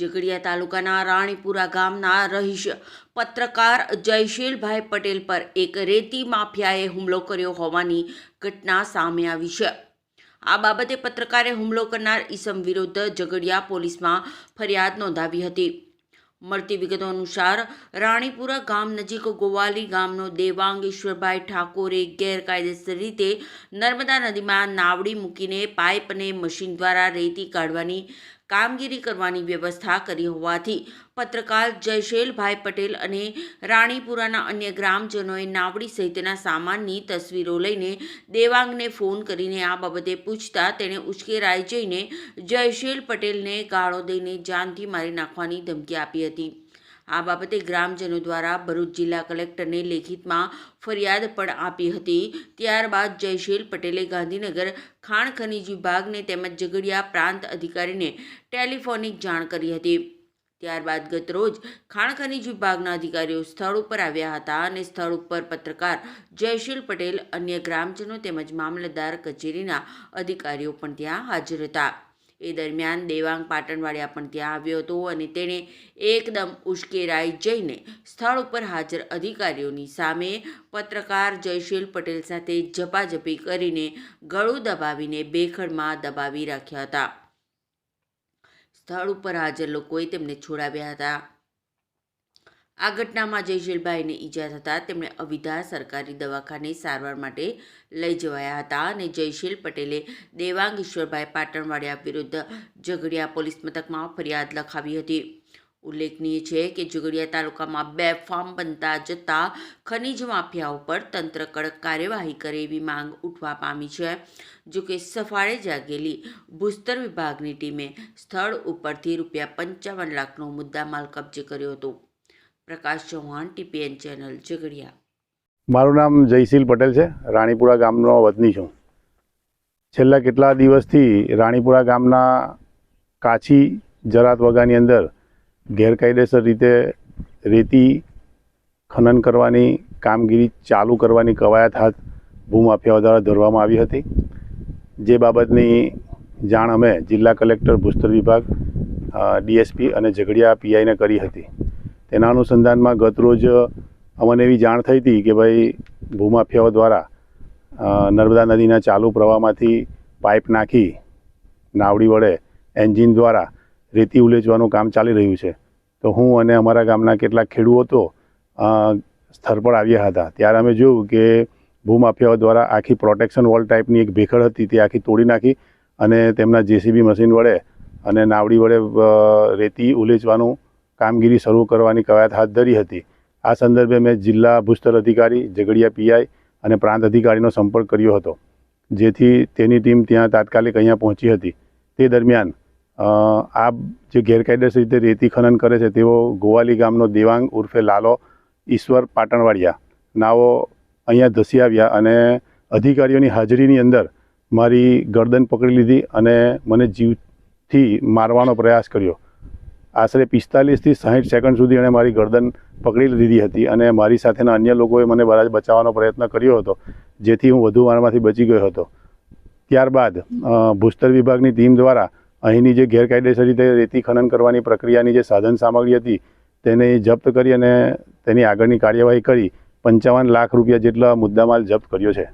ઝઘડિયા તાલુકાના રાણીપુરા ગામના રહીશ પત્રકાર જયશીલભાઈ પટેલ પર એક રેતી માફિયાએ હુમલો કર્યો હોવાની ઘટના સામે આવી છે। આ બાબતે પત્રકારે હુમલો કરનાર ઈસમ વિરુદ્ધ ઝઘડિયા પોલીસમાં ફરિયાદ નોંધાવી હતી। મળતી વિગતો અનુસાર રાણીપુરા ગામ નજીક ગોવાલી ગામનો દેવાંગ ઈશ્વરભાઈ ઠાકોરે ગેરકાયદેસર રીતે નર્મદા નદીમાં નાવડી મૂકીને પાઇપ અને મશીન દ્વારા રેતી કાઢવાની કામગીરી કરવાની વ્યવસ્થા કરી હોવાથી પત્રકાર જયશીલભાઈ પટેલ અને રાણીપુરાના અન્ય ગ્રામજનોએ નાવડી સહિતના સામાનની તસવીરો લઈને દેવાંગને ફોન કરીને આ બાબતે પૂછતા તેણે ઉશ્કેરાઈ જઈને જયશીલ પટેલને ગાળો દઈને જાનથી મારી નાખવાની ધમકી આપી હતી। આ બાબતે ગ્રામજનો દ્વારા ભરૂચ જિલ્લા કલેક્ટરને લેખિતમાં ફરિયાદ પણ આપી હતી। ત્યારબાદ જયશીલ પટેલે ગાંધીનગર ખાણ ખનીજ વિભાગને તેમજ ઝઘડિયા પ્રાંત અધિકારીને ટેલિફોનિક જાણ કરી હતી। ત્યારબાદ ગતરોજ ખાણ ખનીજ વિભાગના અધિકારીઓ સ્થળ ઉપર આવ્યા હતા અને સ્થળ ઉપર પત્રકાર જયશીલ પટેલ, અન્ય ગ્રામજનો તેમજ મામલતદાર કચેરીના અધિકારીઓ પણ ત્યાં હાજર હતા। એ દરમિયાન દેવાંગ પાટણવાડિયા પણ ત્યાં આવ્યો હતો અને તેણે એકદમ ઉશ્કેરાઈ જઈને સ્થળ ઉપર હાજર અધિકારીઓની સામે પત્રકાર જયશીલ પટેલ સાથે ઝપાઝપી કરીને ગળું દબાવીને બેખડમાં દબાવી રાખ્યા હતા। સ્થળ ઉપર હાજર લોકોએ તેમને છોડાવ્યા હતા। આ ઘટનામાં જયશીલભાઈને ઈજા થતાં તેમણે અવિધા સરકારી દવાખાને સારવાર માટે લઈ જવાયા હતા અને જયશીલ પટેલે દેવાંગ ઈશ્વરભાઈ પાટણવાડિયા વિરુદ્ધ ઝઘડિયા પોલીસ મથકમાં ફરિયાદ લખાવી હતી। ઉલ્લેખનીય છે કે ઝઘડિયા તાલુકામાં બેફામ બનતા જતા ખનીજ માફિયાઓ પર તંત્ર કડક કાર્યવાહી કરે એવી માંગ ઉઠવા પામી છે। જોકે સફાળે જાગેલી ભૂસ્તર વિભાગની ટીમે સ્થળ ઉપરથી ₹55 લાખનો મુદ્દામાલ કબજે કર્યો હતો। પ્રકાશ ચૌહાણ, TPN ચેનલ, ઝઘડિયા। મારું નામ જયશીલ પટેલ છે, રાણીપુરા ગામનો વતની છું। છેલ્લા કેટલા દિવસથી રાણીપુરા ગામના કાછી જરાત વગાની અંદર ગેરકાયદેસર રીતે રેતી ખનન કરવાની કામગીરી ચાલુ કરવાની કવાયત હાથ ભૂમાફિયાઓ દ્વારા ધરવામાં આવી હતી। જે બાબતની જાણ અમે જિલ્લા કલેક્ટર ભૂસ્તર વિભાગ, DSP અને ઝઘડિયા PIને કરી હતી। તેના અનુસંધાનમાં ગતરોજ અમને એવી જાણ થઈ હતી કે ભાઈ ભૂમાફિયાઓ દ્વારા નર્મદા નદીના ચાલુ પ્રવાહમાંથી પાઇપ નાખી નાવડી વડે એન્જિન દ્વારા રેતી ઉલેચવાનું કામ ચાલી રહ્યું છે। તો હું અને અમારા ગામના કેટલાક ખેડૂતો સ્થળ પર આવ્યા હતા। ત્યારે અમે જોયું કે ભૂમાફિયાઓ દ્વારા આખી પ્રોટેક્શન વોલ ટાઈપની એક ભેખડ હતી તે આખી તોડી નાખી અને તેમના JCB મશીન વડે અને નાવડી વડે રેતી ઉલેચવાનું કામગીરી શરૂ કરવાની કવાયત હાથ ધરી હતી। આ સંદર્ભે મેં જિલ્લા ભૂસ્તર અધિકારી, ઝઘડિયા PI અને પ્રાંત અધિકારીનો સંપર્ક કર્યો હતો, જેથી તેની ટીમ ત્યાં તાત્કાલિક અહીંયા પહોંચી હતી। તે દરમિયાન આ જે ગેરકાયદેસર રીતે રેતી ખનન કરે છે તેઓ ગોવાલી ગામનો દેવાંગ ઉર્ફે લાલો ઈશ્વર પાટણવાડિયા નાઓ અહીંયા ધસી આવ્યા અને અધિકારીઓની હાજરીની અંદર મારી ગરદન પકડી લીધી અને મને જીવથી મારવાનો પ્રયાસ કર્યો। આશરે 45 થી 60 સેકન્ડ સુધી એણે મારી ગરદન પકડી લીધી હતી અને મારી સાથેના અન્ય લોકોએ મને બચાવવાનો પ્રયત્ન કર્યો હતો, જેથી હું વધુ મારમાંથી બચી ગયો હતો। ત્યારબાદ ભૂસ્તર વિભાગની ટીમ દ્વારા અહીંની જે ગેરકાયદેસર રીતે રેતી ખનન કરવાની પ્રક્રિયાની જે સાધન સામગ્રી હતી તેને જપ્ત કરી અને તેની આગળની કાર્યવાહી કરી ₹55 લાખ જેટલા મુદ્દામાલ જપ્ત કર્યો છે।